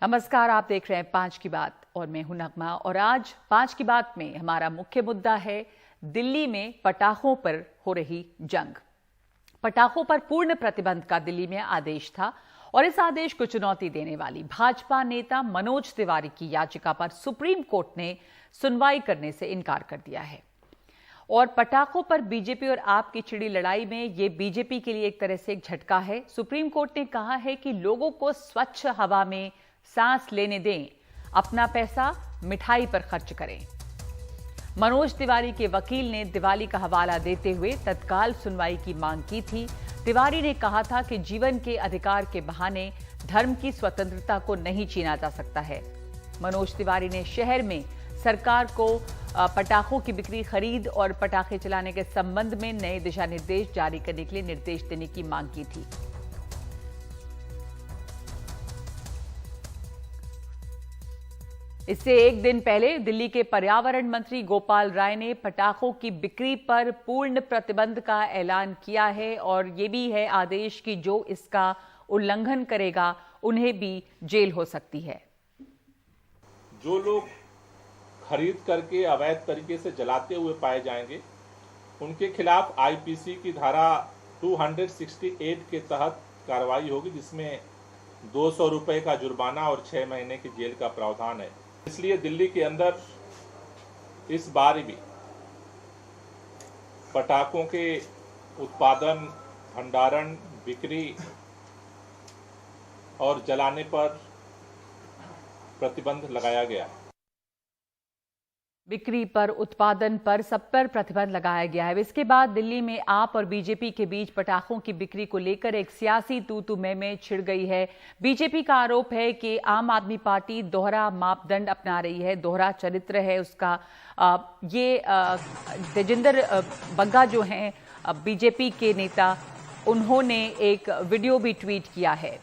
नमस्कार, आप देख रहे हैं 5 की बात और मैं हूं नगमा। और आज 5 की बात में हमारा मुख्य मुद्दा है दिल्ली में पटाखों पर हो रही जंग। पटाखों पर पूर्ण प्रतिबंध का दिल्ली में आदेश था और इस आदेश को चुनौती देने वाली भाजपा नेता मनोज तिवारी की याचिका पर सुप्रीम कोर्ट ने सुनवाई करने से इनकार कर दिया है। और पटाखों पर बीजेपी और आप की छिड़ी लड़ाई में ये बीजेपी के लिए एक तरह से एक झटका है। सुप्रीम कोर्ट ने कहा है कि लोगों को स्वच्छ हवा में सांस लेने दें, अपना पैसा मिठाई पर खर्च करें। मनोज तिवारी के वकील ने दिवाली का हवाला देते हुए तत्काल सुनवाई की मांग की थी। तिवारी ने कहा था कि जीवन के अधिकार के बहाने धर्म की स्वतंत्रता को नहीं छीना जा सकता है। मनोज तिवारी ने शहर में सरकार को पटाखों की बिक्री, खरीद और पटाखे चलाने के संबंध में नए दिशा निर्देश जारी करने के लिए निर्देश देने की मांग की थी। इससे एक दिन पहले दिल्ली के पर्यावरण मंत्री गोपाल राय ने पटाखों की बिक्री पर पूर्ण प्रतिबंध का ऐलान किया है और ये भी है आदेश कि जो इसका उल्लंघन करेगा उन्हें भी जेल हो सकती है। जो लोग खरीद करके अवैध तरीके से जलाते हुए पाए जाएंगे उनके खिलाफ आईपीसी की धारा 268 के तहत कार्रवाई होगी, जिसमें 200 रुपए का जुर्माना और 6 महीने की जेल का प्रावधान है। इसलिए दिल्ली के अंदर इस बार भी पटाखों के उत्पादन, भंडारण, बिक्री और जलाने पर प्रतिबंध लगाया गया है। बिक्री पर, उत्पादन पर, सब पर प्रतिबंध लगाया गया है। इसके बाद दिल्ली में आप और बीजेपी के बीच पटाखों की बिक्री को लेकर एक सियासी तू-तू में छिड़ गई है। बीजेपी का आरोप है कि आम आदमी पार्टी दोहरा मापदंड अपना रही है, दोहरा चरित्र है उसका। तेजिंदर बग्गा जो हैं बीजेपी के नेता, उन्होंने एक वीडियो भी ट्वीट किया है।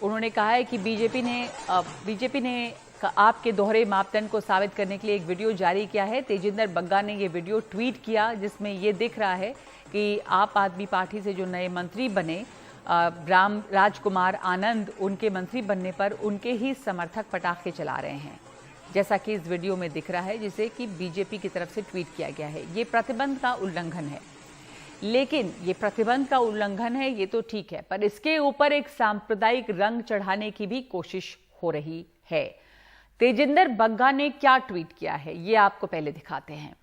उन्होंने कहा है कि बीजेपी ने आपके दोहरे मापदंड को साबित करने के लिए एक वीडियो जारी किया है। तेजिंदर बग्गा ने ये वीडियो ट्वीट किया जिसमें ये दिख रहा है कि आप आदमी पार्टी से जो नए मंत्री बने राजकुमार आनंद, उनके मंत्री बनने पर उनके ही समर्थक पटाखे चला रहे हैं, जैसा कि इस वीडियो में दिख रहा है, जिसे कि बीजेपी की तरफ से ट्वीट किया गया है। ये प्रतिबंध का उल्लंघन है, लेकिन ये प्रतिबंध का उल्लंघन है ये तो ठीक है, पर इसके ऊपर एक सांप्रदायिक रंग चढ़ाने की भी कोशिश हो रही है। तेजिंदर बग्गा ने क्या ट्वीट किया है ये आपको पहले दिखाते हैं।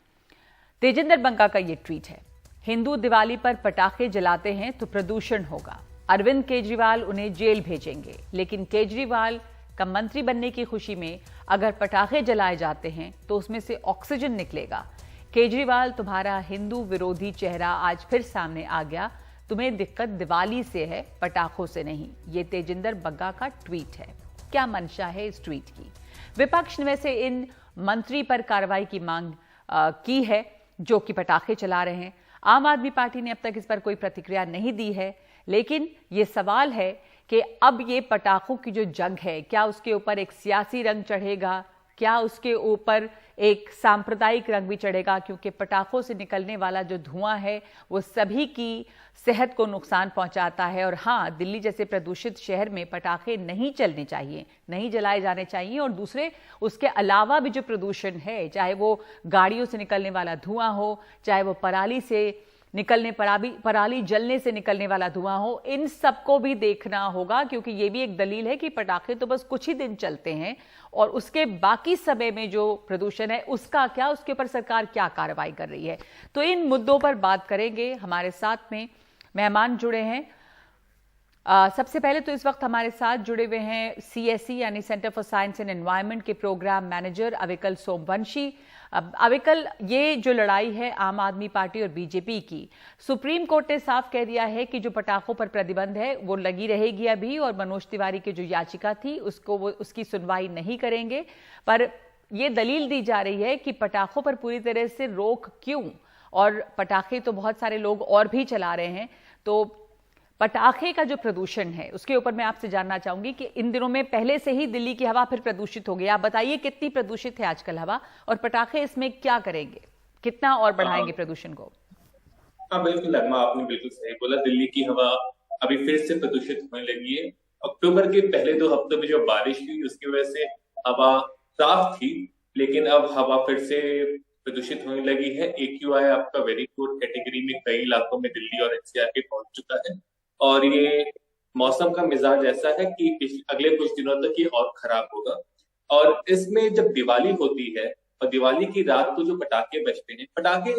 तेजिंदर बग्गा का ये ट्वीट है, हिंदू दिवाली पर पटाखे जलाते हैं तो प्रदूषण होगा। अरविंद केजरीवाल उन्हें जेल भेजेंगे, लेकिन केजरीवाल का मंत्री बनने की खुशी में अगर पटाखे जलाए जाते हैं तो उसमें से ऑक्सीजन निकलेगा। केजरीवाल, तुम्हारा हिंदू विरोधी चेहरा आज फिर सामने आ गया। तुम्हें दिक्कत दिवाली से है, पटाखों से नहीं। ये तेजिंदर बग्गा का ट्वीट है। क्या मंशा है इस ट्वीट की? विपक्ष ने वैसे इन मंत्री पर कार्रवाई की मांग की है जो कि पटाखे चला रहे हैं। आम आदमी पार्टी ने अब तक इस पर कोई प्रतिक्रिया नहीं दी है, लेकिन ये सवाल है कि अब ये पटाखों की जो जंग है, क्या उसके ऊपर एक सियासी रंग चढ़ेगा, क्या उसके ऊपर एक सांप्रदायिक रंग भी चढ़ेगा? क्योंकि पटाखों से निकलने वाला जो धुआं है वो सभी की सेहत को नुकसान पहुंचाता है। और हाँ, दिल्ली जैसे प्रदूषित शहर में पटाखे नहीं चलने चाहिए, नहीं जलाए जाने चाहिए। और दूसरे उसके अलावा भी जो प्रदूषण है, चाहे वो गाड़ियों से निकलने वाला धुआं हो, चाहे वो पराली जलने से निकलने वाला धुआं हो, इन सबको भी देखना होगा। क्योंकि ये भी एक दलील है कि पटाखे तो बस कुछ ही दिन चलते हैं और उसके बाकी समय में जो प्रदूषण है उसका क्या, उसके ऊपर सरकार क्या कार्रवाई कर रही है। तो इन मुद्दों पर बात करेंगे। हमारे साथ में मेहमान जुड़े हैं। सबसे पहले तो इस वक्त हमारे साथ जुड़े हुए हैं CSE यानी centre for science and environment के प्रोग्राम मैनेजर अविकल सोमवंशी। अविकल, ये जो लड़ाई है आम आदमी पार्टी और बीजेपी की, सुप्रीम कोर्ट ने साफ कह दिया है कि जो पटाखों पर प्रतिबंध है वो लगी रहेगी अभी, और मनोज तिवारी की जो याचिका थी उसकी सुनवाई नहीं करेंगे। पर यह दलील दी जा रही है कि पटाखों पर पूरी तरह से रोक क्यों, और पटाखे तो बहुत सारे लोग और भी चला रहे हैं। तो पटाखे का जो प्रदूषण है उसके ऊपर मैं आपसे जानना चाहूंगी कि इन दिनों में पहले से ही दिल्ली की हवा फिर प्रदूषित हो गई। आप बताइए कितनी प्रदूषित है आजकल हवा, और पटाखे इसमें क्या करेंगे, कितना और बढ़ाएंगे प्रदूषण को? हाँ बिल्कुल नगमा, आपने बिल्कुल सही बोला। दिल्ली की हवा अभी फिर से प्रदूषित होने लगी है अक्टूबर के पहले 2 हफ्तों में जो बारिश हुई उसकी वजह से हवा साफ थी, लेकिन अब हवा फिर से प्रदूषित होने लगी है। AQI आपका वेरी गुड कैटेगरी में कई इलाकों में दिल्ली और NCR के पहुंच चुका है, और ये मौसम का मिजाज ऐसा है कि अगले कुछ दिनों तक ये और खराब होगा। और इसमें जब दिवाली होती है और दिवाली की रात को जो पटाखे बजते हैं, पटाखे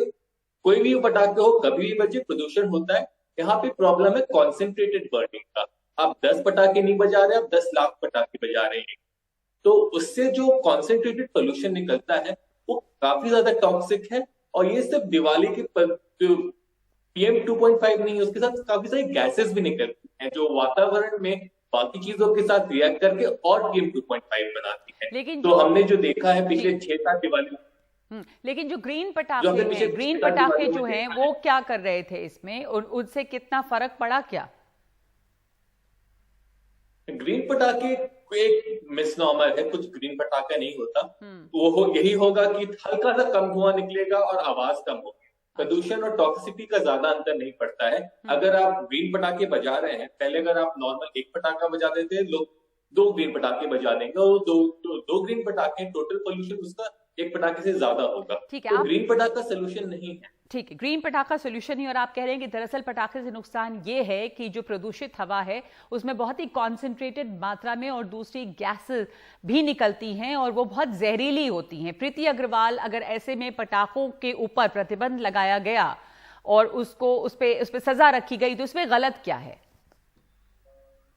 कोई भी पटाखे हो कभी भी बजे, प्रदूषण होता है। यहाँ पे प्रॉब्लम है कॉन्सेंट्रेटेड बर्निंग का। आप 10 पटाखे नहीं बजा रहे, आप 10 लाख पटाखे बजा रहे हैं, तो उससे जो कॉन्सेंट्रेटेड पोल्यूशन निकलता है वो काफी ज्यादा टॉक्सिक है। और ये सिर्फ दिवाली के PM 2.5 नहीं है, उसके साथ काफी सारी गैसेस भी निकलती हैं जो वातावरण में बाकी चीजों के साथ रिएक्ट करके और PM 2.5 बनाती है। लेकिन तो हमने जो देखा है पिछले 6-7 दिवाली, लेकिन जो ग्रीन पटाखे जो हैं वो क्या कर रहे थे इसमें, और उनसे कितना फर्क पड़ा क्या? ग्रीन पटाखे एक मिसनॉमर है, कुछ ग्रीन पटाखा नहीं होता। यही होगा कि हल्का सा कम धुआं निकलेगा और आवाज कम होगी। प्रदूषण और टॉक्सिसिटी का ज्यादा अंतर नहीं पड़ता है। अगर आप ग्रीन पटाखे बजा रहे हैं, पहले अगर आप नॉर्मल एक पटाखा बजाते थे, लोग 2 ग्रीन पटाखे बजा देंगे, और दो ग्रीन पटाखे टोटल पोल्यूशन उसका एक पटाखे से ज्यादा होगा। ठीक है, तो ग्रीन पटाखा सोल्यूशन नहीं है। ठीक है, ग्रीन पटाखा सोल्यूशन ही। और आप कह रहे हैं कि दरअसल पटाखे से नुकसान ये है कि जो प्रदूषित हवा है उसमें बहुत ही कॉन्सेंट्रेटेड मात्रा में और दूसरी गैसेस भी निकलती हैं और वो बहुत जहरीली होती हैं। प्रीति अग्रवाल, अगर ऐसे में पटाखों के ऊपर प्रतिबंध लगाया गया और उसको उस पे सजा रखी गई तो इसमें गलत क्या है?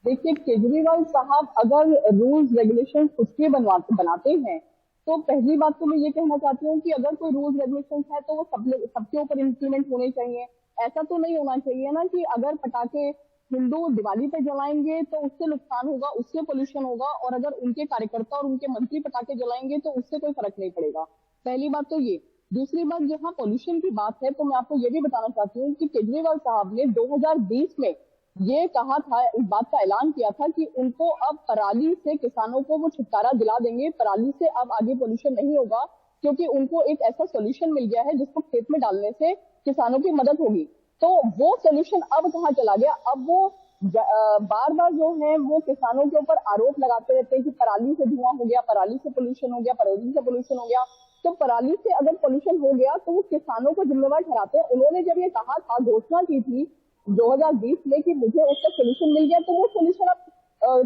देखिए, केजरीवाल साहब अगर रूल्स रेगुलेशन खुद के बनाते हैं तो पहली बात तो मैं ये कहना चाहती हूँ कि अगर कोई रूल्स रेगुलेशन है तो वो सबके ऊपर इम्प्लीमेंट होने चाहिए। ऐसा तो नहीं होना चाहिए ना कि अगर पटाखे हिंदू दिवाली पे जलाएंगे तो उससे नुकसान होगा, उससे पोल्यूशन होगा, और अगर उनके कार्यकर्ता और उनके मंत्री पटाखे जलाएंगे तो उससे कोई फर्क नहीं पड़ेगा। पहली बात तो ये। दूसरी बात, जहाँ पोल्यूशन की बात है तो मैं आपको ये भी बताना चाहती हूँ कि केजरीवाल साहब ने 2020 में ये कहा था, इस बात का ऐलान किया था कि उनको अब पराली से किसानों को वो छुटकारा दिला देंगे, पराली से अब आगे पोल्यूशन नहीं होगा, क्योंकि उनको एक ऐसा सोल्यूशन मिल गया है जिसको खेत में डालने से किसानों की मदद होगी। तो वो सोल्यूशन अब कहाँ चला गया? अब वो बार बार जो है वो किसानों के ऊपर आरोप लगाते रहते हैं कि पराली से धुआं हो गया, पराली से पोल्यूशन हो गया, पराली से पोल्यूशन हो गया। तो पराली से अगर पोल्यूशन हो गया तो वो किसानों को जिम्मेवार ठहराते हैं। उन्होंने जब ये कहा था, घोषणा की थी 2020 में कि मुझे उसका सोल्यूशन मिल गया, तो वो सोल्यूशन अब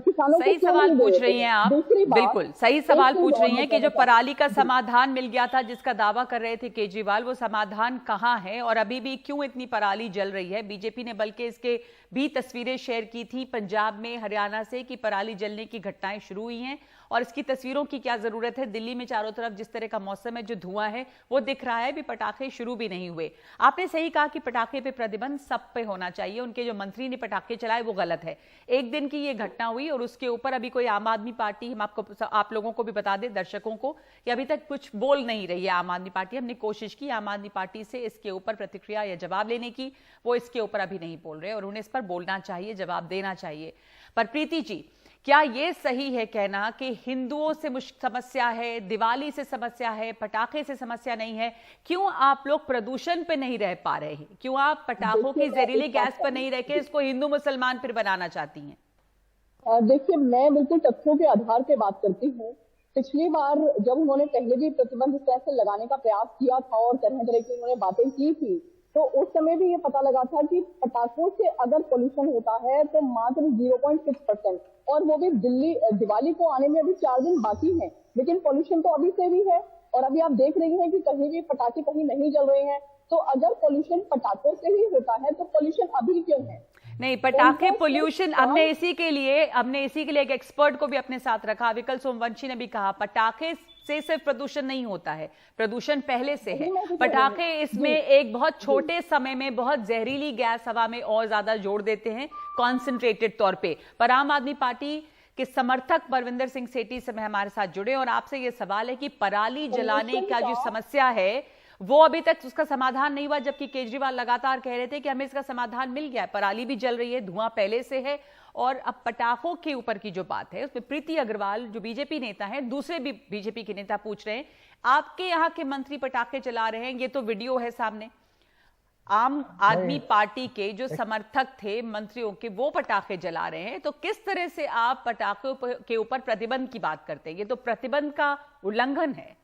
किसानों को सही सवाल पूछ रही हैं आप, बिल्कुल सही सवाल पूछ रही हैं कि जो पराली का समाधान मिल गया था जिसका दावा कर रहे थे केजरीवाल, वो समाधान कहाँ है और अभी भी क्यों इतनी पराली जल रही है? बीजेपी ने बल्कि इसके भी तस्वीरें शेयर की थी पंजाब में, हरियाणा से, कि पराली जलने की घटनाएं शुरू हुई हैं और इसकी तस्वीरों की क्या जरूरत है। दिल्ली में चारों तरफ जिस तरह का मौसम है, जो धुआं है वो दिख रहा है, भी पटाखे शुरू भी नहीं हुए। आपने सही कहा कि पटाखे पे प्रतिबंध सब पे होना चाहिए। उनके जो मंत्री ने पटाखे चलाए वो गलत है। एक दिन की ये घटना हुई और उसके ऊपर अभी कोई आम आदमी पार्टी, हम आप लोगों को भी बता दें, दर्शकों को, कि अभी तक कुछ बोल नहीं रही है आम आदमी पार्टी। हमने कोशिश की आम आदमी पार्टी से इसके ऊपर प्रतिक्रिया या जवाब लेने की, वो इसके ऊपर अभी नहीं बोल रहे और उन्हें इस पर बोलना चाहिए, जवाब देना चाहिए। पर प्रीति जी, क्या ये सही है कहना कि हिंदुओं से समस्या है, दिवाली से समस्या है, पटाखे से समस्या नहीं है? क्यों आप लोग प्रदूषण पे नहीं रह पा रहे हैं? क्यों आप पटाखों की जहरीली गैस पर नहीं रह के इसको हिंदू मुसलमान फिर बनाना चाहती हैं? देखिए, मैं बिल्कुल तथ्यों के आधार पे बात करती हूँ। पिछली बार जब उन्होंने पहले भी प्रतिबंध इस तरह से लगाने का प्रयास किया था और तरह तरह की उन्होंने बातें की थी, तो उस समय भी ये पता लगा था कि पटाखों से अगर पोल्यूशन होता है तो मात्र 0.6%, और वो भी दिवाली को आने में अभी 4 दिन बाकी हैं, लेकिन पोल्यूशन तो अभी से भी है। और अभी आप देख रही हैं कि कहीं भी पटाखे कहीं नहीं जल रहे हैं। तो अगर पोल्यूशन पटाखों से ही होता है तो पोल्यूशन अभी क्यों है? नहीं, पटाखे पोल्यूशन, हमने इसी के लिए एक एक्सपर्ट को भी अपने साथ रखा। विकल सोमवंशी ने भी कहा पटाखे से सिर्फ प्रदूषण नहीं होता है, प्रदूषण पहले से है। पटाखे इसमें एक बहुत छोटे समय में बहुत जहरीली गैस हवा में और ज्यादा जोड़ देते हैं कॉन्सेंट्रेटेड तौर पे। पर आम आदमी पार्टी के समर्थक परविंदर सिंह सेठी से हमारे साथ जुड़े और आपसे ये सवाल है कि पराली जलाने का जो समस्या है वो अभी तक उसका समाधान नहीं हुआ, जबकि केजरीवाल लगातार कह रहे थे कि हमें इसका समाधान मिल गया है। पराली भी जल रही है, धुआं पहले से है। और अब पटाखों के ऊपर की जो बात है उसमें प्रीति अग्रवाल जो बीजेपी नेता हैं, दूसरे भी बीजेपी के नेता पूछ रहे हैं, आपके यहाँ के मंत्री पटाखे चला रहे हैं, ये तो वीडियो है सामने, आम आदमी पार्टी के जो समर्थक थे मंत्रियों के, वो पटाखे जला रहे हैं, तो किस तरह से आप पटाखों के ऊपर प्रतिबंध की बात करते हैं? ये तो प्रतिबंध का उल्लंघन है।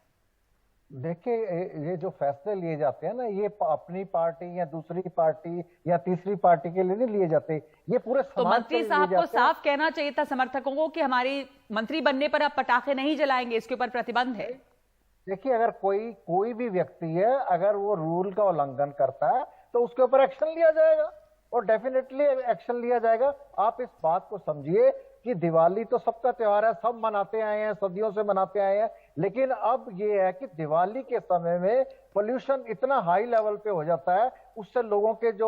देखिए, ये जो फैसले लिए जाते हैं ना, ये अपनी पार्टी या दूसरी पार्टी या तीसरी पार्टी के लिए नहीं लिए जाते, ये पूरे तो समाज मंत्री साहब को साफ कहना चाहिए था समर्थकों को कि हमारी मंत्री बनने पर आप पटाखे नहीं जलाएंगे, इसके ऊपर प्रतिबंध है। देखिए, अगर कोई भी व्यक्ति है, अगर वो रूल का उल्लंघन करता है तो उसके ऊपर एक्शन लिया जाएगा, और डेफिनेटली एक्शन लिया जाएगा। आप इस बात को समझिए कि दिवाली तो सबका त्योहार है, सब मनाते आए हैं, सदियों से मनाते आए हैं, लेकिन अब ये है कि दिवाली के समय में पोल्यूशन इतना हाई लेवल पे हो जाता है, उससे लोगों के जो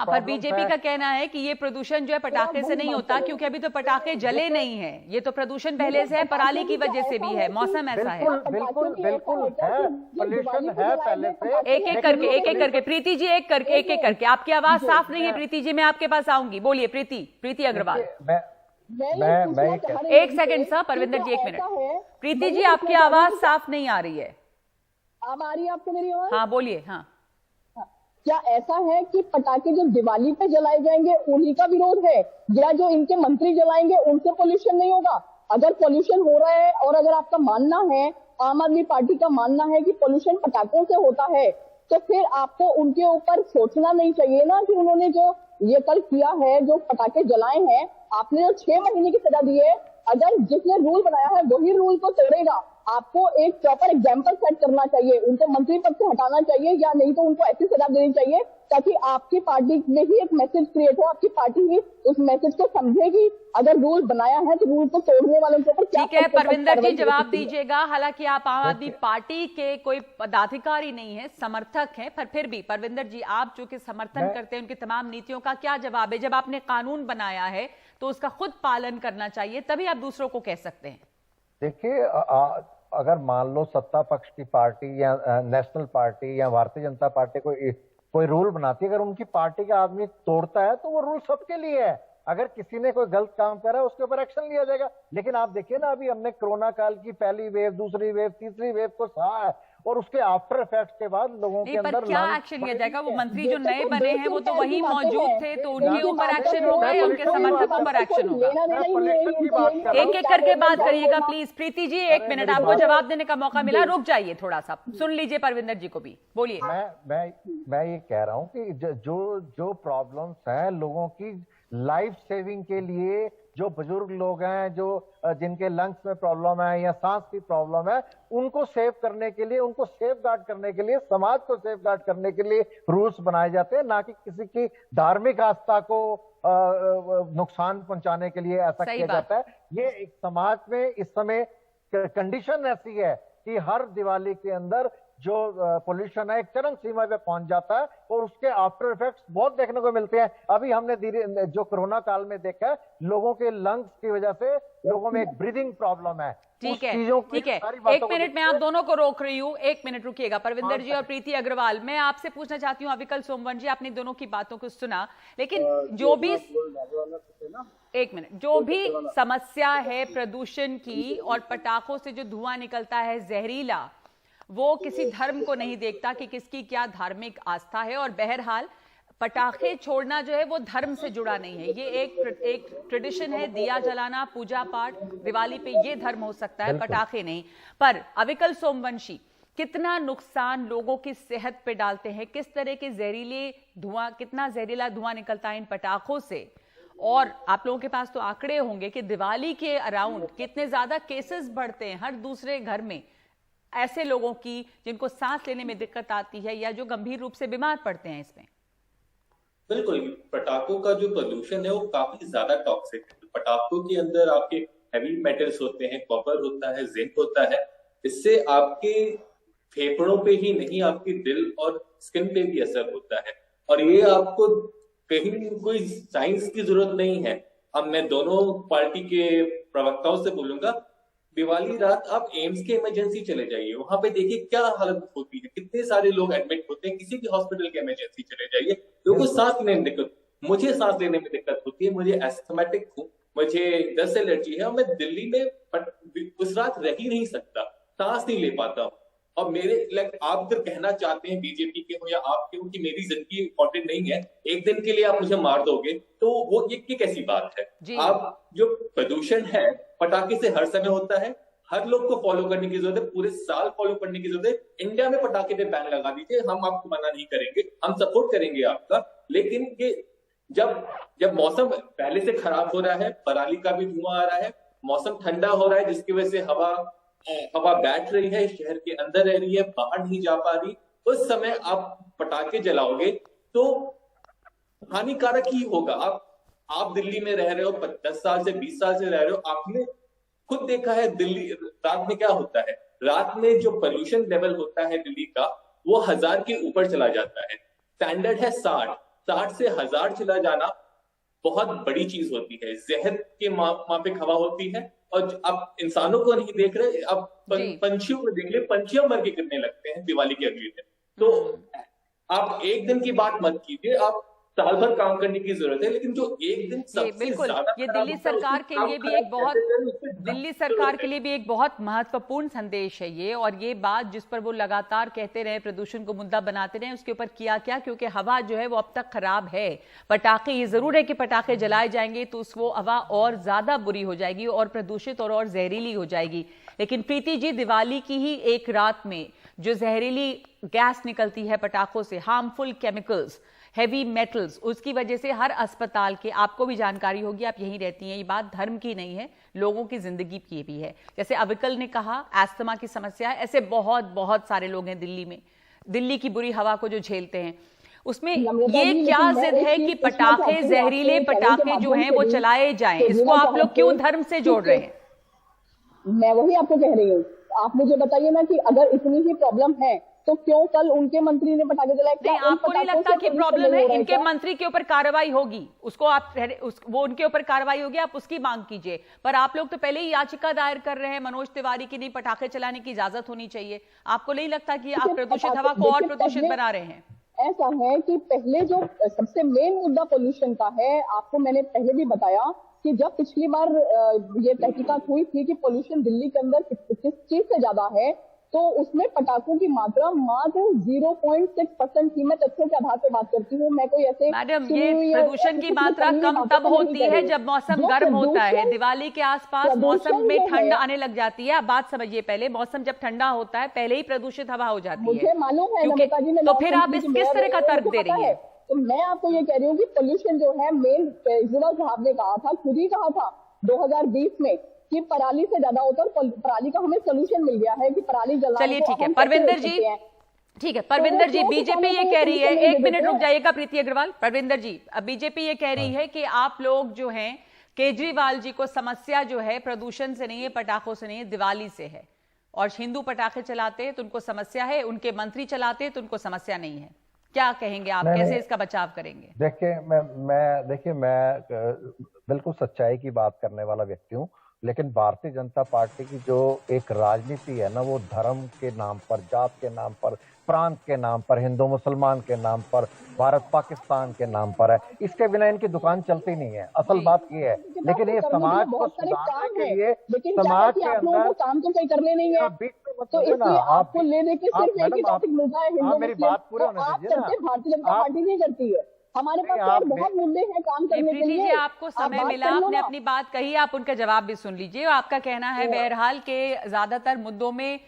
पर बीजेपी का कहना है कि ये प्रदूषण जो है पटाखे से नहीं होता, क्योंकि अभी तो पटाखे जले नहीं है, ये तो प्रदूषण पहले से है, पराली की वजह से भी है, मौसम ऐसा है। बिल्कुल है, पोल्यूशन है पहले से। एक एक करके प्रीति जी, एक एक करके। आपकी आवाज साफ नहीं है प्रीति जी, मैं आपके पास आऊंगी। बोलिए प्रीति अग्रवाल। एक सेकंड सर, परविंदर जी, एक मिनट। प्रीति जी, आपकी आवाज साफ नहीं आ रही है। अब आ रही है आपको मेरी आवाज? हाँ बोलिए। हाँ, क्या ऐसा है कि पटाखे जो दिवाली पे जलाए जाएंगे उन्हीं का विरोध है, या जो इनके मंत्री जलाएंगे उनसे पोल्यूशन नहीं होगा? अगर पोल्यूशन हो रहा है और अगर आपका मानना है, आम आदमी पार्टी का मानना है कि पोल्यूशन पटाखों से होता है, तो फिर आपको उनके ऊपर सोचना नहीं चाहिए ना कि उन्होंने जो ये कल किया है, जो पटाखे जलाए हैं, आपने जो 6 महीने की सजा दी है, अगर जिसने रूल बनाया है वही रूल को तोड़ेगा, आपको एक प्रॉपर एग्जाम्पल सेट करना चाहिए, उनको मंत्री पद से हटाना चाहिए, या नहीं तो उनको ऐसी सजा देनी चाहिए ताकि आपकी पार्टी में ही एक मैसेज क्रिएट हो, आपकी पार्टी ही उस मैसेज को समझेगी। अगर रूल बनाया है तो रूल को तोड़ने वालों के ऊपर क्या? ठीक है परविंदर जी, जवाब दीजिएगा। हालांकि आप आम आदमी पार्टी के कोई पदाधिकारी नहीं है, समर्थक हैं, पर फिर भी परविंदर जी, आप जो कि समर्थन करते हैं उनकी तमाम नीतियों का क्या जवाब है? जब आपने कानून बनाया है तो उसका खुद पालन करना चाहिए, तभी आप दूसरों को कह सकते हैं। देखिए, अगर मान लो सत्ता पक्ष की पार्टी या नेशनल पार्टी या भारतीय जनता पार्टी कोई रूल बनाती है, अगर उनकी पार्टी का आदमी तोड़ता है तो वो रूल सबके लिए है। अगर किसी ने कोई गलत काम करा है उसके ऊपर एक्शन लिया जाएगा। लेकिन आप देखिए ना, अभी हमने कोरोना काल की पहली वेव, दूसरी वेव, तीसरी वेव को सहा है, और उसके आफ्टर इफेक्ट के बाद लोगों के अंदर क्या एक्शन लिया जाएगा? वो मंत्री जो नए बने हैं वो तो वही मौजूद थे, तो उनके ऊपर एक्शन होगा या उनके समर्थकों पर एक्शन होगा? एक एक करके बात करिएगा प्लीज। प्रीति जी, 1 मिनट, आपको जवाब देने का मौका मिला, रुक जाइए थोड़ा सा, सुन लीजिए परविंदर जी को भी, बोलिए। मैं ये कह रहा हूँ कि जो प्रॉब्लम्स हैं लोगों की लाइफ सेविंग के लिए, जो बुजुर्ग लोग हैं, जो जिनके लंग्स में प्रॉब्लम है या सांस की प्रॉब्लम है, उनको सेव करने के लिए, उनको सेफ गार्ड करने के लिए, समाज को सेफ गार्ड करने के लिए रूल्स बनाए जाते हैं, ना कि किसी की धार्मिक आस्था को नुकसान पहुंचाने के लिए ऐसा किया जाता है। ये एक समाज में इस समय कंडीशन ऐसी है कि हर दिवाली के अंदर जो पोल्यूशन है एक चरम सीमा पे पहुंच जाता है, और उसके आफ्टर इफेक्ट्स बहुत देखने को मिलते हैं। अभी हमने जो कोरोना काल में देखा है, लोगों के लंग्स की वजह से लोगों में एक ब्रीदिंग प्रॉब्लम है। ठीक है। 1 मिनट में आप दोनों को रोक रही हूँ, 1 मिनट रुकिएगा। परविंदर जी और प्रीति अग्रवाल, मैं आपसे पूछना चाहती हूँ, अविकल सोमवन जी, आपने दोनों की बातों को सुना, लेकिन जो भी 1 मिनट, जो भी समस्या है प्रदूषण की और पटाखों से जो धुआं निकलता है जहरीला, वो किसी धर्म को नहीं देखता कि किसकी क्या धार्मिक आस्था है। और बहरहाल पटाखे छोड़ना जो है वो धर्म से जुड़ा नहीं है, ये एक ट्रेडिशन है, दिया जलाना, पूजा पाठ, दिवाली पे ये धर्म हो सकता है, पटाखे नहीं। पर अविकल सोमवंशी, कितना नुकसान लोगों की सेहत पे डालते हैं, किस तरह के जहरीले धुआं, कितना जहरीला धुआं निकलता है इन पटाखों से, और आप लोगों के पास तो आंकड़े होंगे कि दिवाली के अराउंड कितने ज्यादा केसेस बढ़ते हैं, हर दूसरे घर में ऐसे लोगों की जिनको सांस लेने में दिक्कत आती है या जो गंभीर रूप से बीमार पड़ते हैं इसमें। बिल्कुल, पटाखों का जो प्रदूषण है वो काफी ज्यादा टॉक्सिक है। पटाखों के अंदर आपके हैवी मेटल्स होते हैं, कॉपर होता है, जिंक होता है। इससे आपके फेफड़ों पे ही नहीं, आपके दिल और स्किन पे भी असर होता है, और ये आपको कहीं कोई साइंस की जरूरत नहीं है। अब मैं दोनों पार्टी के प्रवक्ताओं से बोलूंगा, दिवाली रात आप एम्स के इमरजेंसी चले जाइए, वहां पे देखिए क्या हालत होती है, कितने सारे लोग एडमिट होते हैं। किसी भी हॉस्पिटल के इमरजेंसी चले जाइए, लोगों को सांस लेने में दिक्कत, मुझे सांस लेने में दिक्कत होती है, मुझे एस्थमेटिक हूँ, मुझे दस्त से एलर्जी है, और मैं दिल्ली में उस रात रह ही नहीं सकता, सांस नहीं ले पाता हूँ। और मेरे आप अगर कहना चाहते हैं बीजेपी के हो या आपके हो कि मेरी जिंदगी इंपॉर्टेंट नहीं है, एक दिन के लिए आप मुझे मार दोगे, तो वो ये कैसी बात है। आप जो प्रदूषण है पटाखे से हर समय होता है, हर लोग को फॉलो करने की जरूरत है, पूरे साल फॉलो करने की जरूरत है। इंडिया में पटाखे पे बैन लगा दीजिए, हम आपको मना नहीं करेंगे, हम सपोर्ट करेंगे आपका। लेकिन ये जब मौसम पहले से खराब हो रहा है, पराली का भी धुआं आ रहा है, मौसम ठंडा हो रहा है जिसकी वजह से हवा बैठ रही है, शहर के अंदर रह रही है, बाहर नहीं जा पा रही, उस समय आप पटाखे जलाओगे तो हानिकारक ही होगा। आप दिल्ली में रह रहे हो, 10 साल से 20 साल से रह रहे हो, आपने खुद देखा है दिल्ली रात में क्या होता है। रात में जो पोल्यूशन लेवल होता है दिल्ली का, वो 1000 के ऊपर चला जाता है। स्टैंडर्ड है 60 से 1000 चला जाना बहुत बड़ी चीज होती है। जहर के माफिक हवा होती है। और अब इंसानों को नहीं देख रहे, अब पंछियों को देख ले, पंछियों मर के गिरने लगते हैं दिवाली के अगले दिन। तो आप एक दिन की बात मत कीजिए, आप साल भर काम करने की जरूरत है। लेकिन जो एक दिन सबसे बिल्कुल, ज्यादा ये दिल्ली सरकार के लिए भी एक बहुत महत्वपूर्ण संदेश है ये। और ये बात जिस पर वो लगातार कहते रहे, प्रदूषण को मुद्दा बनाते रहे, उसके ऊपर किया क्या, क्योंकि हवा जो है वो अब तक खराब है। पटाखे, ये जरूर है कि पटाखे जलाए जाएंगे तो वो हवा और ज्यादा बुरी हो जाएगी और प्रदूषित और जहरीली हो जाएगी। लेकिन प्रीति जी, दिवाली की ही एक रात में जो जहरीली गैस निकलती है पटाखों से, हार्मफुल केमिकल्स, हेवी मेटल्स, उसकी वजह से हर अस्पताल के, आपको भी जानकारी होगी, आप यहीं रहती हैं, ये बात धर्म की नहीं है, लोगों की जिंदगी की भी है। जैसे अविकल ने कहा, एस्थमा की समस्या है, ऐसे बहुत बहुत सारे लोग हैं दिल्ली में, दिल्ली की बुरी हवा को जो झेलते हैं। उसमें ये क्या जिद है कि पटाखे, जहरीले पटाखे जो हैं वो चलाए जाएं, इसको आप लोग क्यों धर्म से जोड़ रहे हैं? मैं वही आपको कह रही हूँ, आप मुझे बताइए ना कि अगर इतनी ही प्रॉब्लम है तो क्यों कल उनके मंत्री ने पटाखे जलाए? नहीं, आपको नहीं लगता कि प्रॉब्लम है? इनके मंत्री के ऊपर कार्रवाई होगी, उसको आप वो उनके ऊपर कार्रवाई होगी, आप उसकी मांग कीजिए। पर आप लोग तो पहले ही याचिका दायर कर रहे हैं मनोज तिवारी की, नहीं पटाखे चलाने की इजाजत होनी चाहिए। आपको नहीं लगता कि आप प्रदूषित हवा को और प्रदूषित बना रहे हैं? ऐसा है कि पहले जो सबसे मेन मुद्दा पोल्यूशन का है, आपको मैंने पहले भी बताया कि जब पिछली बार ये तहकीकात हुई थी कि पोल्यूशन दिल्ली के अंदर किस चीज से ज्यादा है, तो उसमें पटाखों की मात्रा मात्र 0.6% थी। मैं तथ्य के आधार पर बात करती हूँ, मैं कोई ऐसे मैडम, ये प्रदूषण की मात्रा कम तब होती है जब मौसम गर्म होता है। दिवाली के आसपास मौसम में ठंड आने लग जाती है। आप बात समझिए, पहले मौसम जब ठंडा होता है पहले ही प्रदूषित हवा हो जाती है। मुझे मालूम है, तो फिर आप किस तरह का तर्क दे रही है? तो मैं आपको ये कह रही हूँ कि पोल्यूशन जो है, मेन केजरीवाल साहब ने कहा था, खुद ही कहा था 2020 में कि पराली से ज्यादा होता है, और पराली का हमें सोल्यूशन मिल गया है कि पराली जलाने। चलिए ठीक है परविंदर जी, ठीक है परविंदर जी, बीजेपी ये कह रही है, एक मिनट रुक जाइएगा प्रीति अग्रवाल। परविंदर जी, अब बीजेपी ये कह रही है कि आप लोग जो हैं, केजरीवाल जी को समस्या जो है प्रदूषण से नहीं है, पटाखों से नहीं है, दिवाली से है। और हिंदू पटाखे चलाते हैं तो उनको समस्या है, उनके मंत्री चलाते हैं तो उनको समस्या नहीं है। क्या कहेंगे आप, कैसे इसका बचाव करेंगे? देखिए मैं बिल्कुल सच्चाई की बात करने वाला व्यक्ति हूँ, लेकिन भारतीय जनता पार्टी की जो एक राजनीति है ना, वो धर्म के नाम पर, जात के नाम पर, प्रांत के नाम पर, हिंदू मुसलमान के नाम पर, भारत पाकिस्तान के नाम पर है। इसके बिना इनकी दुकान चलती नहीं है, असल बात ये है। लेकिन ये समाज को सुधारने के लिए, समाज के अंदर काम तो कोई करने नहीं है, तो इसलिए आपको ले लेके सिर्फ एक ही टॉपिक मिलता है, हिंदू मुस्लिम, भारतीय जनता पार्टी नहीं करती है। हमारे पास और बहुत मुद्दे हैं काम करने के लिए। आपको समय मिला, आपने अपनी बात कही, आप उनका जवाब भी सुन लीजिए। आपका कहना है बहरहाल के ज्यादातर मुद्दों में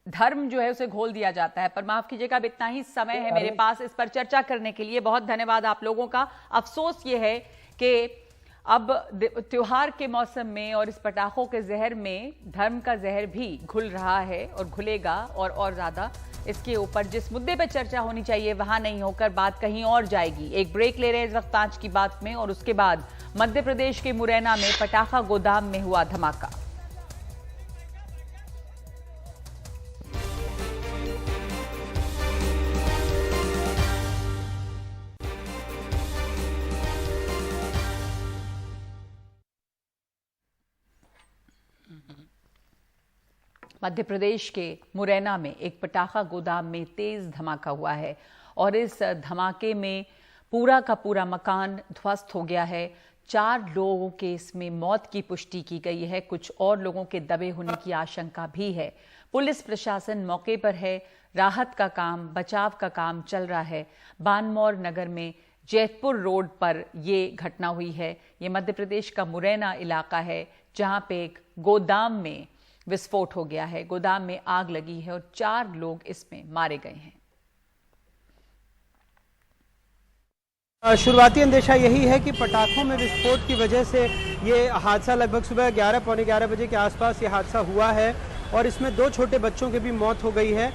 धर्म जो है उसे घोल दिया जाता है, पर माफ कीजिएगा अब इतना ही समय है मेरे पास इस पर चर्चा करने के लिए। बहुत धन्यवाद आप लोगों का। अफसोस ये है कि अब त्योहार के मौसम में और इस पटाखों के जहर में धर्म का जहर भी घुल रहा है और घुलेगा और ज्यादा। इसके ऊपर जिस मुद्दे पर चर्चा होनी चाहिए वहां नहीं होकर बात कहीं और जाएगी। एक ब्रेक ले रहे हैं इस वक्त आज की बात में, और उसके बाद मध्य प्रदेश के मुरैना में पटाखा गोदाम में हुआ धमाका। मध्य प्रदेश के मुरैना में एक पटाखा गोदाम में तेज धमाका हुआ है और इस धमाके में पूरा का पूरा मकान ध्वस्त हो गया है। 4 लोगों के इसमें मौत की पुष्टि की गई है। कुछ और लोगों के दबे होने की आशंका भी है। पुलिस प्रशासन मौके पर है। राहत का काम, बचाव का काम चल रहा है। बानमौर नगर में जैतपुर रोड पर ये घटना हुई है। ये मध्य प्रदेश का मुरैना इलाका है, जहां पे एक गोदाम में विस्फोट हो गया है। गोदाम में आग लगी है और 4 लोग इसमें मारे गए हैं। शुरुआती अंदेशा यही है कि पटाखों में विस्फोट की वजह से ये हादसा लगभग सुबह 11 पौने 11 बजे के आसपास ये हादसा हुआ है और इसमें 2 छोटे बच्चों की भी मौत हो गई है।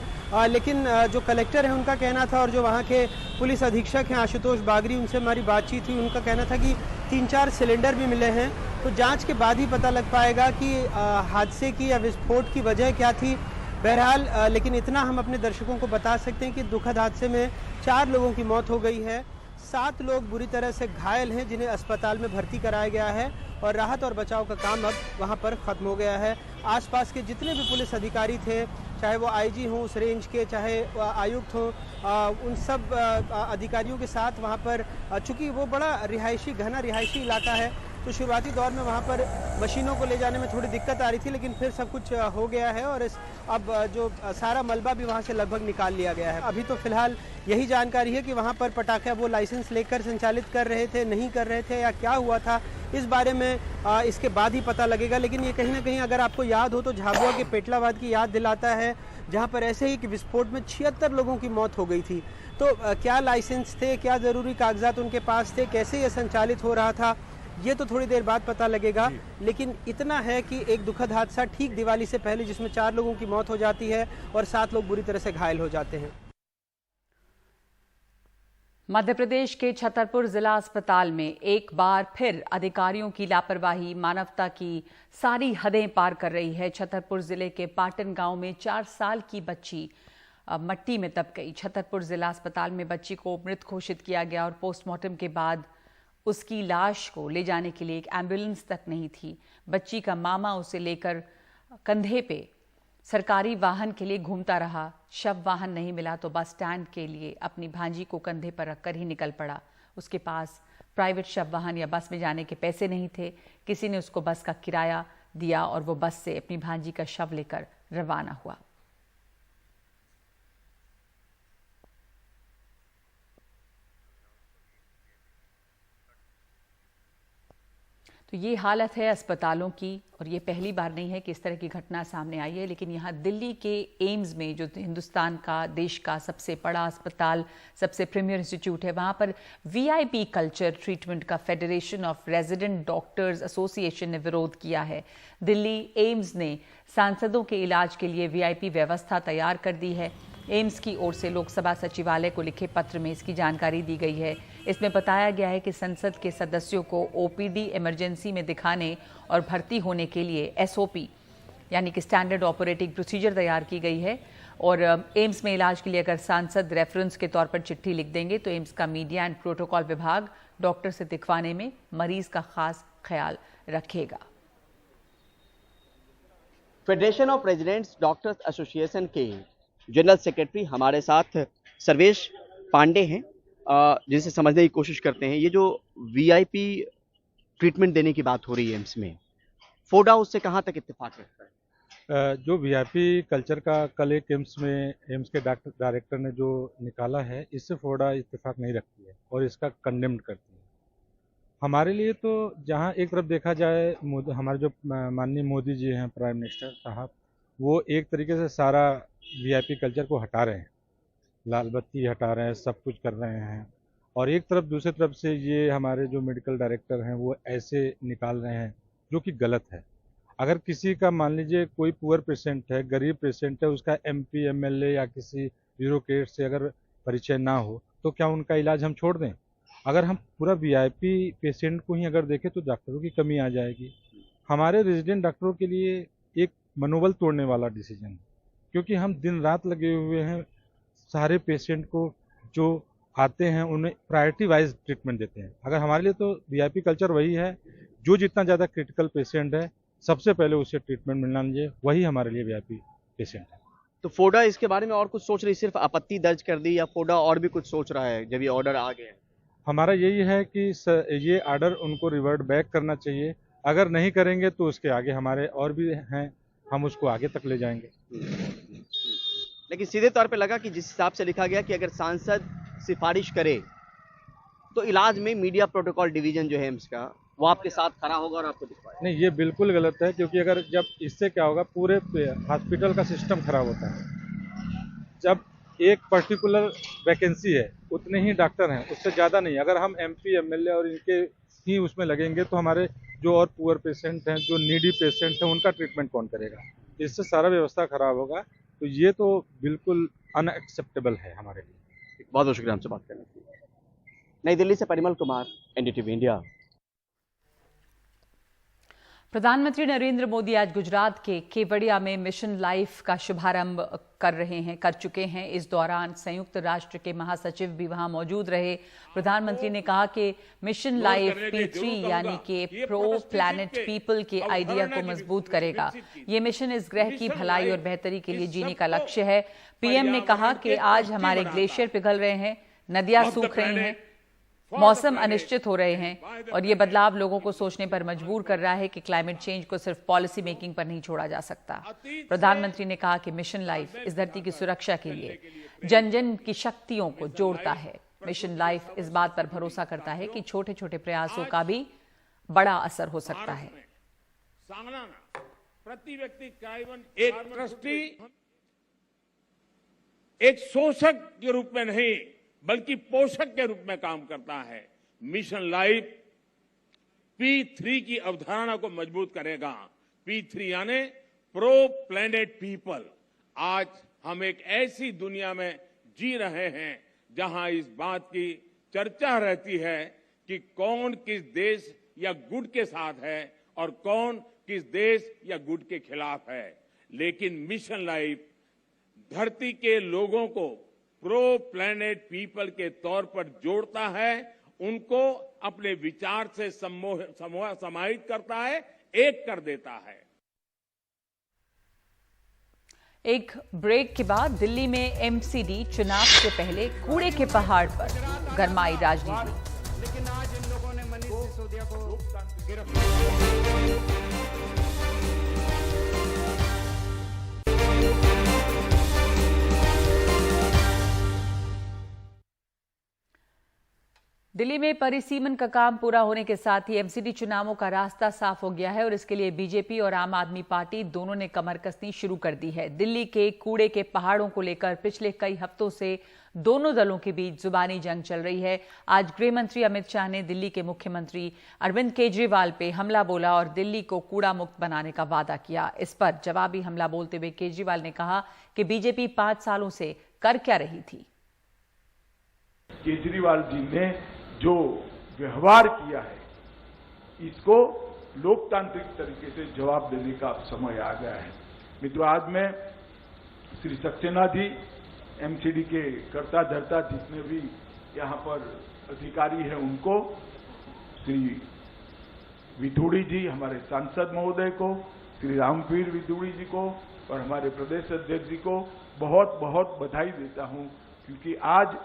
लेकिन जो कलेक्टर है उनका कहना था और जो वहाँ के पुलिस अधीक्षक हैं आशुतोष बागरी, उनसे हमारी बातचीत हुई। उनका कहना था कि 3-4 सिलेंडर भी मिले हैं, तो जांच के बाद ही पता लग पाएगा कि हादसे की या विस्फोट की वजह क्या थी। बहरहाल लेकिन इतना हम अपने दर्शकों को बता सकते हैं कि दुखद हादसे में 4 लोगों की मौत हो गई है। 7 लोग बुरी तरह से घायल हैं, जिन्हें अस्पताल में भर्ती कराया गया है और राहत और बचाव का काम अब वहां पर खत्म हो गया है। आसपास के जितने भी पुलिस अधिकारी थे, चाहे वो आईजी हों उस रेंज के, चाहे आयुक्त हों, उन सब अधिकारियों के साथ वहां पर, चूंकि वो बड़ा घना रिहायशी इलाका है, तो शुरुआती दौर में वहाँ पर मशीनों को ले जाने में थोड़ी दिक्कत आ रही थी, लेकिन फिर सब कुछ हो गया है और अब जो सारा मलबा भी वहाँ से लगभग निकाल लिया गया है। अभी तो फिलहाल यही जानकारी है कि वहाँ पर पटाखे वो लाइसेंस लेकर संचालित कर रहे थे, नहीं कर रहे थे, या क्या हुआ था, इस बारे में इसके बाद ही पता लगेगा। लेकिन ये कहीं ना कहीं अगर आपको याद हो तो झाबुआ के पेटलाबाद की याद दिलाता है, जहाँ पर ऐसे ही कि विस्फोट में 76 लोगों की मौत हो गई थी। तो क्या लाइसेंस थे, क्या ज़रूरी कागजात उनके पास थे, कैसे ये संचालित हो रहा था, ये तो थोड़ी देर बाद पता लगेगा। लेकिन इतना है कि एक दुखद हादसा ठीक दिवाली से पहले, जिसमें 4 लोगों की मौत हो जाती है और 7 लोग बुरी तरह से घायल हो जाते हैं। मध्य प्रदेश के छतरपुर जिला अस्पताल में एक बार फिर अधिकारियों की लापरवाही मानवता की सारी हदें पार कर रही है। छतरपुर जिले के पाटन गांव में 4 साल की बच्ची मट्टी में दब गई। छतरपुर जिला अस्पताल में बच्ची को मृत घोषित किया गया और पोस्टमार्टम के बाद उसकी लाश को ले जाने के लिए एक एम्बुलेंस तक नहीं थी। बच्ची का मामा उसे लेकर कंधे पे सरकारी वाहन के लिए घूमता रहा। शव वाहन नहीं मिला तो बस स्टैंड के लिए अपनी भांजी को कंधे पर रखकर ही निकल पड़ा। उसके पास प्राइवेट शव वाहन या बस में जाने के पैसे नहीं थे। किसी ने उसको बस का किराया दिया और वो बस से अपनी भांजी का शव लेकर रवाना हुआ। तो ये हालत है अस्पतालों की और ये पहली बार नहीं है कि इस तरह की घटना सामने आई है। लेकिन यहाँ दिल्ली के एम्स में, जो हिंदुस्तान का, देश का सबसे बड़ा अस्पताल, सबसे प्रीमियर इंस्टीट्यूट है, वहाँ पर वीआईपी कल्चर ट्रीटमेंट का federation of resident doctors association ने विरोध किया है। दिल्ली एम्स ने सांसदों के इलाज के लिए वीआईपी व्यवस्था तैयार कर दी है। एम्स की ओर से लोकसभा सचिवालय को लिखे पत्र में इसकी जानकारी दी गई है। इसमें बताया गया है कि संसद के सदस्यों को ओपीडी इमरजेंसी में दिखाने और भर्ती होने के लिए एसओपी यानी कि स्टैंडर्ड ऑपरेटिंग प्रोसीजर तैयार की गई है। और एम्स में इलाज के लिए अगर सांसद रेफरेंस के तौर पर चिट्ठी लिख देंगे तो एम्स का मीडिया एंड प्रोटोकॉल विभाग डॉक्टर से दिखवाने में मरीज का खास ख्याल रखेगा। Federation of residents doctors association के जनरल सेक्रेटरी हमारे साथ सर्वेश पांडे हैं, जिनसे समझने की कोशिश करते हैं। ये जो वीआईपी ट्रीटमेंट देने की बात हो रही है एम्स में, फोडा उससे कहाँ तक इत्तेफाक रखता है? जो वीआईपी कल्चर का कल एक एम्स के डायरेक्टर ने जो निकाला है, इससे फोडा इत्तेफाक नहीं रखती है और इसका कंडेम्ड करती है। हमारे लिए तो जहाँ एक तरफ देखा जाए, हमारे जो माननीय मोदी जी हैं प्राइम मिनिस्टर साहब, वो एक तरीके से सारा वीआईपी कल्चर को हटा रहे हैं, लाल बत्ती हटा रहे हैं, सब कुछ कर रहे हैं। और एक तरफ दूसरी तरफ से ये हमारे जो मेडिकल डायरेक्टर हैं वो ऐसे निकाल रहे हैं जो कि गलत है। अगर किसी का मान लीजिए कोई पुअर पेशेंट है, गरीब पेशेंट है, उसका एमपी एमएलए या किसी ब्यूरोक्रेट से अगर परिचय ना हो तो क्या उनका इलाज हम छोड़ दें? अगर हम पूरा वीआईपी पेशेंट को ही अगर देखें तो डॉक्टरों की कमी आ जाएगी। हमारे रेजिडेंट डॉक्टरों के लिए एक मनोबल तोड़ने वाला डिसीजन है, क्योंकि हम दिन रात लगे हुए हैं, सारे पेशेंट को जो आते हैं उन्हें प्रायोरिटी वाइज ट्रीटमेंट देते हैं। अगर हमारे लिए तो वीआईपी कल्चर वही है, जो जितना ज़्यादा क्रिटिकल पेशेंट है सबसे पहले उसे ट्रीटमेंट मिलना चाहिए, वही हमारे लिए वीआईपी पेशेंट है। तो फोडा इसके बारे में और कुछ सोच रही, सिर्फ आपत्ति दर्ज कर दी, या फोडा और भी कुछ सोच रहा है जब ये ऑर्डर आ गया है? हमारा यही है कि ये आर्डर उनको रिवर्ट बैक करना चाहिए। अगर नहीं करेंगे तो उसके आगे हमारे और भी हैं, हम उसको आगे तक ले जाएंगे। लेकिन सीधे तौर पे लगा कि जिस हिसाब से लिखा गया कि अगर सांसद सिफारिश करे तो इलाज में मीडिया प्रोटोकॉल डिवीजन जो है एम्स का, वो आपके साथ खड़ा होगा और आपको दिखवाएगा। नहीं, ये बिल्कुल गलत है, क्योंकि अगर जब इससे क्या होगा, पूरे हॉस्पिटल का सिस्टम खराब होता है। जब एक पर्टिकुलर वैकेंसी है, उतने ही डॉक्टर हैं, उससे ज़्यादा नहीं। अगर हम एमपी एमएलए और इनके ही उसमें लगेंगे तो हमारे जो और पुअर पेशेंट हैं, जो नीडी पेशेंट हैं, उनका ट्रीटमेंट कौन करेगा? इससे सारा व्यवस्था खराब होगा। तो ये तो बिल्कुल अनएक्सेप्टेबल है हमारे लिए। बहुत बहुत शुक्रिया हमसे बात करने के लिए। नई दिल्ली से परिमल कुमार, एनडीटीवी इंडिया। प्रधानमंत्री नरेंद्र मोदी आज गुजरात के केवड़िया में मिशन लाइफ का शुभारंभ कर चुके हैं। इस दौरान संयुक्त राष्ट्र के महासचिव भी वहां मौजूद रहे। प्रधानमंत्री ने कहा कि मिशन लाइफ P3 यानी कि प्रो प्लैनेट पीपल के आइडिया को मजबूत करेगा। ये मिशन इस ग्रह की भलाई और बेहतरी के लिए जीने का लक्ष्य है। पीएम ने कहा कि आज हमारे ग्लेशियर पिघल रहे हैं, नदियां सूख रही हैं, मौसम अनिश्चित हो रहे हैं और ये बदलाव लोगों को सोचने पर मजबूर कर रहा है कि क्लाइमेट चेंज को सिर्फ पॉलिसी मेकिंग पर नहीं छोड़ा जा सकता। प्रधानमंत्री ने कहा कि मिशन लाइफ इस धरती की सुरक्षा के लिए जन जन की शक्तियों को जोड़ता है। मिशन लाइफ इस बात पर भरोसा करता है कि छोटे छोटे प्रयासों का भी बड़ा असर हो सकता है। प्रति व्यक्ति एक ट्रस्टी एक शोषक के रूप में नहीं बल्कि पोषक के रूप में काम करता है। मिशन लाइफ P3 की अवधारणा को मजबूत करेगा। P3 यानी प्रो प्लैनेट पीपल। आज हम एक ऐसी दुनिया में जी रहे हैं जहां इस बात की चर्चा रहती है कि कौन किस देश या गुट के साथ है और कौन किस देश या गुट के खिलाफ है। लेकिन मिशन लाइफ धरती के लोगों को प्रो प्लैनेट पीपल के तौर पर जोड़ता है, उनको अपने विचार से समाहित करता है, एक कर देता है। एक ब्रेक के बाद दिल्ली में एमसीडी चुनाव से पहले कूड़े के पहाड़ पर गरमाई राजनीति। लेकिन आज इन लोगों ने मनीष सिसोदिया को दिल्ली में परिसीमन का काम पूरा होने के साथ ही एमसीडी चुनावों का रास्ता साफ हो गया है और इसके लिए बीजेपी और आम आदमी पार्टी दोनों ने कमर कसनी शुरू कर दी है। दिल्ली के कूड़े के पहाड़ों को लेकर पिछले कई हफ्तों से दोनों दलों के बीच जुबानी जंग चल रही है। आज गृह मंत्री अमित शाह ने दिल्ली के मुख्यमंत्री अरविंद केजरीवाल पे हमला बोला और दिल्ली को कूड़ा मुक्त बनाने का वादा किया। इस पर जवाबी हमला बोलते हुए केजरीवाल ने कहा कि बीजेपी 5 सालों से कर क्या रही थी। केजरीवाल जी ने जो व्यवहार किया है इसको लोकतांत्रिक तरीके से जवाब देने का समय आ गया है। मित्रों, आज मैं श्री सक्सेना जी, एमसीडी के कर्ता धर्ता जितने भी यहाँ पर अधिकारी हैं उनको, श्री विधूड़ी जी हमारे सांसद महोदय को, श्री रामवीर विधूड़ी जी को और हमारे प्रदेश अध्यक्ष जी को बहुत बहुत बधाई देता हूं, क्योंकि आज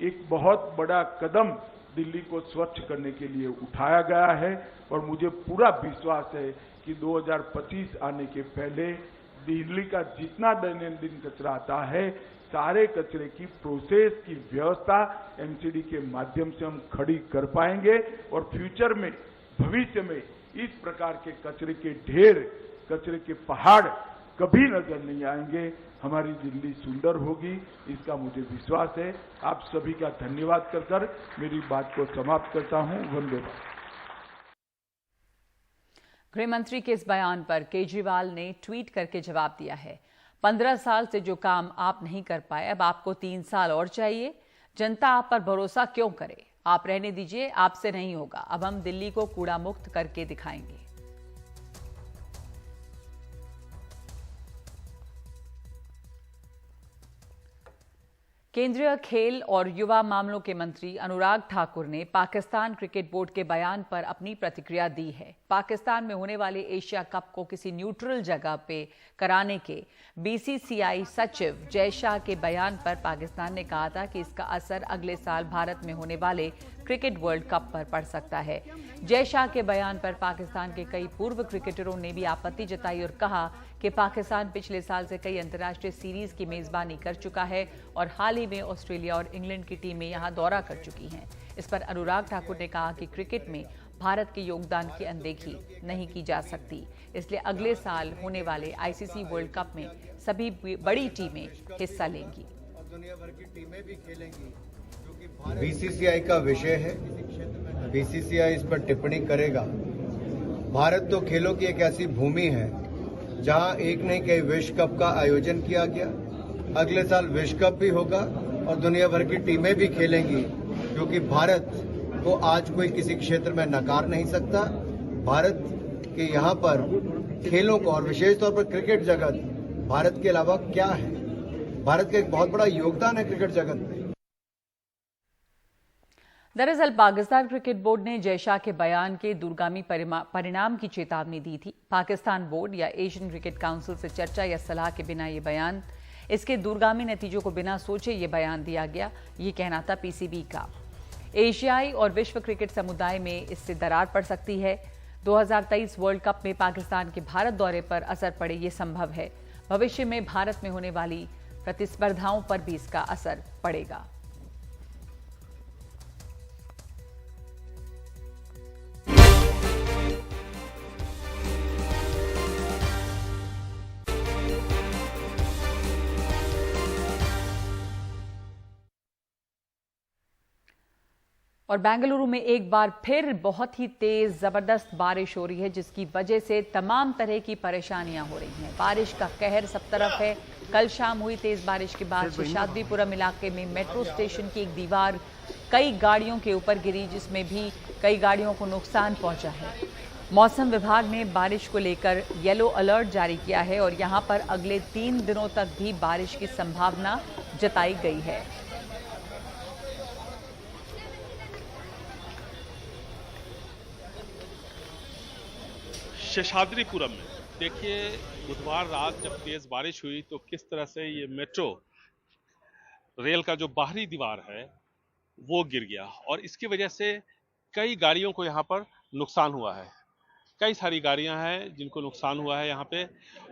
एक बहुत बड़ा कदम दिल्ली को स्वच्छ करने के लिए उठाया गया है और मुझे पूरा विश्वास है कि 2025 आने के पहले दिल्ली का जितना दैनंदिन कचरा आता है, सारे कचरे की प्रोसेस की व्यवस्था एमसीडी के माध्यम से हम खड़ी कर पाएंगे और फ्यूचर में, भविष्य में इस प्रकार के कचरे के ढेर, कचरे के पहाड़ कभी नजर नहीं आएंगे। हमारी दिल्ली सुंदर होगी, इसका मुझे विश्वास है। आप सभी का धन्यवाद कर मेरी बात को समाप्त करता हूं। वंदे मातरम। गृह मंत्री के इस बयान पर केजरीवाल ने ट्वीट करके जवाब दिया है। 15 साल से जो काम आप नहीं कर पाए, अब आपको 3 साल और चाहिए। जनता आप पर भरोसा क्यों करे? आप रहने दीजिए, आपसे नहीं होगा। अब हम दिल्ली को कूड़ा मुक्त करके दिखाएंगे। केंद्रीय खेल और युवा मामलों के मंत्री अनुराग ठाकुर ने पाकिस्तान क्रिकेट बोर्ड के बयान पर अपनी प्रतिक्रिया दी है। पाकिस्तान में होने वाले एशिया कप को किसी न्यूट्रल जगह पे कराने के बीसीसीआई सचिव जय शाह के बयान पर पाकिस्तान ने कहा था कि इसका असर अगले साल भारत में होने वाले क्रिकेट वर्ल्ड कप पर पड़ सकता है। जय शाह के बयान पर पाकिस्तान के कई पूर्व क्रिकेटरों ने भी आपत्ति जताई और कहा कि पाकिस्तान पिछले साल से कई अंतर्राष्ट्रीय सीरीज की मेजबानी कर चुका है और हाल ही में ऑस्ट्रेलिया और इंग्लैंड की टीमें यहां दौरा कर चुकी हैं। इस पर अनुराग ठाकुर ने कहा कि क्रिकेट में भारत के योगदान की अनदेखी नहीं की जा सकती, इसलिए अगले साल होने वाले आईसीसी वर्ल्ड कप में सभी बड़ी टीमें हिस्सा लेंगी। दुनिया भर की टीमें भी खेलेंगी, क्योंकि बीसीसीआई का विषय है। बीसीसीआई इस पर टिप्पणी करेगा। भारत तो खेलों की एक ऐसी भूमि है जहां एक नहीं कई विश्व कप का आयोजन किया गया। अगले साल विश्व कप भी होगा और दुनिया भर की टीमें भी खेलेंगी, क्योंकि भारत को आज कोई किसी क्षेत्र में नकार नहीं सकता। भारत के यहाँ पर खेलों को और विशेष तौर पर क्रिकेट जगत भारत के अलावा क्या है। भारत का एक बहुत बड़ा योगदान है क्रिकेट जगत में। दरअसल पाकिस्तान क्रिकेट बोर्ड ने जय शाह के बयान के दूरगामी परिणाम की चेतावनी दी थी। पाकिस्तान बोर्ड या एशियन क्रिकेट काउंसिल से चर्चा या सलाह के बिना ये बयान, इसके दूरगामी नतीजों को बिना सोचे ये बयान दिया गया, ये कहना था पीसीबी का। एशियाई और विश्व क्रिकेट समुदाय में इससे दरार पड़ सकती है। 2023 वर्ल्ड कप में पाकिस्तान के भारत दौरे पर असर पड़े ये संभव है। भविष्य में भारत में होने वाली प्रतिस्पर्धाओं पर भी इसका असर पड़ेगा। और बेंगलुरु में एक बार फिर बहुत ही तेज जबरदस्त बारिश हो रही है, जिसकी वजह से तमाम तरह की परेशानियां हो रही हैं। बारिश का कहर सब तरफ है। कल शाम हुई तेज बारिश के बाद शेषाद्रीपुरम इलाके में मेट्रो स्टेशन की एक दीवार कई गाड़ियों के ऊपर गिरी, जिसमें भी कई गाड़ियों को नुकसान पहुंचा है। मौसम विभाग ने बारिश को लेकर येलो अलर्ट जारी किया है और यहां पर अगले 3 दिनों तक भी बारिश की संभावना जताई गई है। शेषाद्रीपुरम में देखिए, बुधवार रात जब तेज बारिश हुई तो किस तरह से ये मेट्रो रेल का जो बाहरी दीवार है वो गिर गया और इसकी वजह से कई गाड़ियों को यहाँ पर नुकसान हुआ है। कई सारी गाड़ियाँ हैं जिनको नुकसान हुआ है यहाँ पे,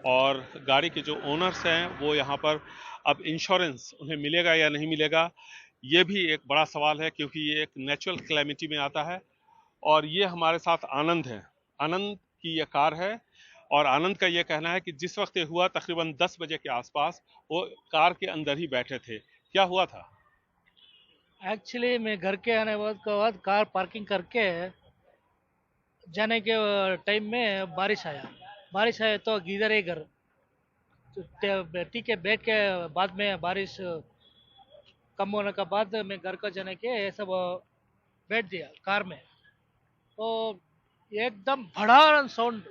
और गाड़ी के जो ओनर्स हैं वो यहाँ पर अब इंश्योरेंस उन्हें मिलेगा या नहीं मिलेगा, ये भी एक बड़ा सवाल है, क्योंकि ये एक नेचुरल कैलेमिटी में आता है। और ये हमारे साथ आनंद है, आनंद की ये कार है और आनंद का ये कहना है कि जिस वक्त ये हुआ तकरीबन 10 बजे के आसपास वो कार के अंदर ही बैठे थे। क्या हुआ था? एक्चुअली मैं घर के आने के बाद कार पार्किंग करके जाने के टाइम में बारिश आया तो इधर ही घर ठीक है, बैठ के बाद में बारिश कम होने के बाद मैं घर को जाने के सब बैठ दिया कार में, तो एकदम साउंड,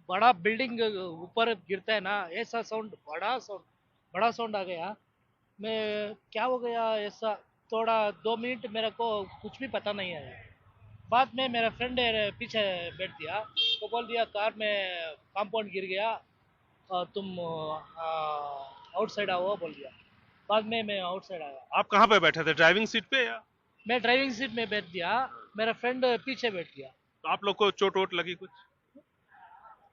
बड़ा बिल्डिंग ऊपर गिरता है ना, ऐसा साउंड, बड़ा साउंड आ गया। मैं क्या हो गया ऐसा, थोड़ा 2 मिनट मेरे को कुछ भी पता नहीं आया। बाद में मेरा फ्रेंड पीछे बैठ दिया तो बोल दिया कार में कंपाउंड गिर गया, तुम आउटसाइड आओ बोल दिया। बाद में मैं आउटसाइड आया। आप कहाँ पे बैठे थे, ड्राइविंग सीट पे या? मैं ड्राइविंग सीट में बैठ दिया, मेरा फ्रेंड पीछे बैठ गया। तो आप लोग को चोट वोट लगी? कुछ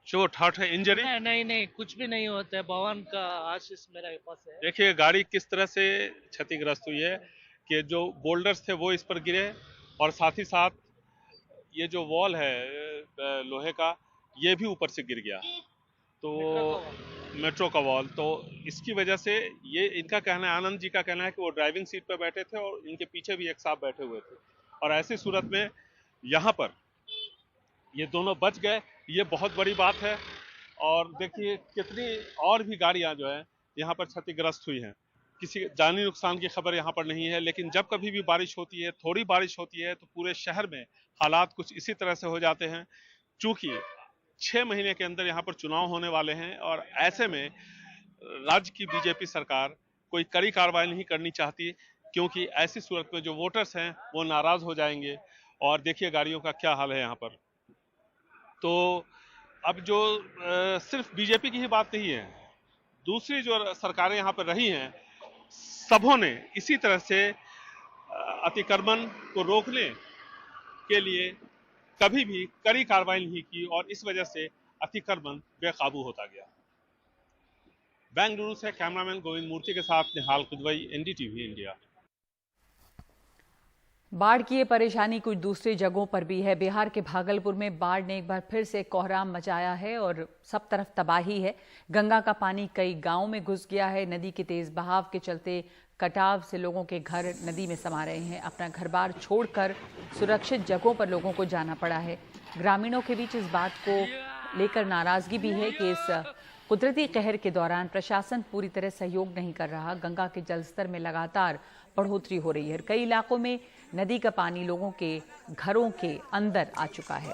चोट हर्ट है, इंजरी? नहीं कुछ भी नहीं होता है, भगवान का आशीष मेरे पास है। देखिए गाड़ी किस तरह से क्षतिग्रस्त हुई है कि जो बोल्डर्स थे वो इस पर गिरे और साथ ही साथ ये जो वॉल है लोहे का ये भी ऊपर से गिर गया, तो मेट्रो का वॉल। तो इसकी वजह से ये इनका कहना है, आनंद जी का कहना है कि वो ड्राइविंग सीट पर बैठे थे और इनके पीछे भी एक साहब बैठे हुए थे और ऐसी सूरत में यहाँ पर ये दोनों बच गए, ये बहुत बड़ी बात है। और देखिए कितनी और भी गाड़ियाँ जो है यहाँ पर क्षतिग्रस्त हुई हैं। किसी जानी नुकसान की खबर यहाँ पर नहीं है, लेकिन जब कभी भी बारिश होती है, थोड़ी बारिश होती है, तो पूरे शहर में हालात कुछ इसी तरह से हो जाते हैं। चूँकि 6 महीने के अंदर यहाँ पर चुनाव होने वाले हैं और ऐसे में राज्य की बीजेपी सरकार कोई कड़ी कार्रवाई नहीं करनी चाहती, क्योंकि ऐसी सूरत में जो वोटर्स हैं वो नाराज हो जाएंगे। और देखिए गाड़ियों का क्या हाल है यहाँ पर। तो अब जो सिर्फ बीजेपी की ही बात नहीं है, दूसरी जो सरकारें यहाँ पर रही हैं सबों ने इसी तरह से अतिक्रमण को रोकने के लिए कभी भी कड़ी कार्रवाई नहीं की और इस वजह से अतिक्रमण बेकाबू होता गया। बेंगलुरु से कैमरामैन गोविंद मूर्ति के साथ निहाल कुदवई, एनडीटीवी इंडिया। बाढ़ की ये परेशानी कुछ दूसरी जगहों पर भी है। बिहार के भागलपुर में बाढ़ ने एक बार फिर से कोहराम मचाया है और सब तरफ तबाही है। गंगा का पानी कई गांवों में घुस गया है। नदी के तेज बहाव के चलते कटाव से लोगों के घर नदी में समा रहे हैं। अपना घर बार छोड़कर सुरक्षित जगहों पर लोगों को जाना पड़ा है। ग्रामीणों के बीच इस बात को लेकर नाराजगी भी है कि इस कुदरती कहर के दौरान प्रशासन पूरी तरह सहयोग नहीं कर रहा। गंगा के जलस्तर में लगातार बढ़ोतरी हो रही है। कई इलाकों में नदी का पानी लोगों के घरों के अंदर आ चुका है।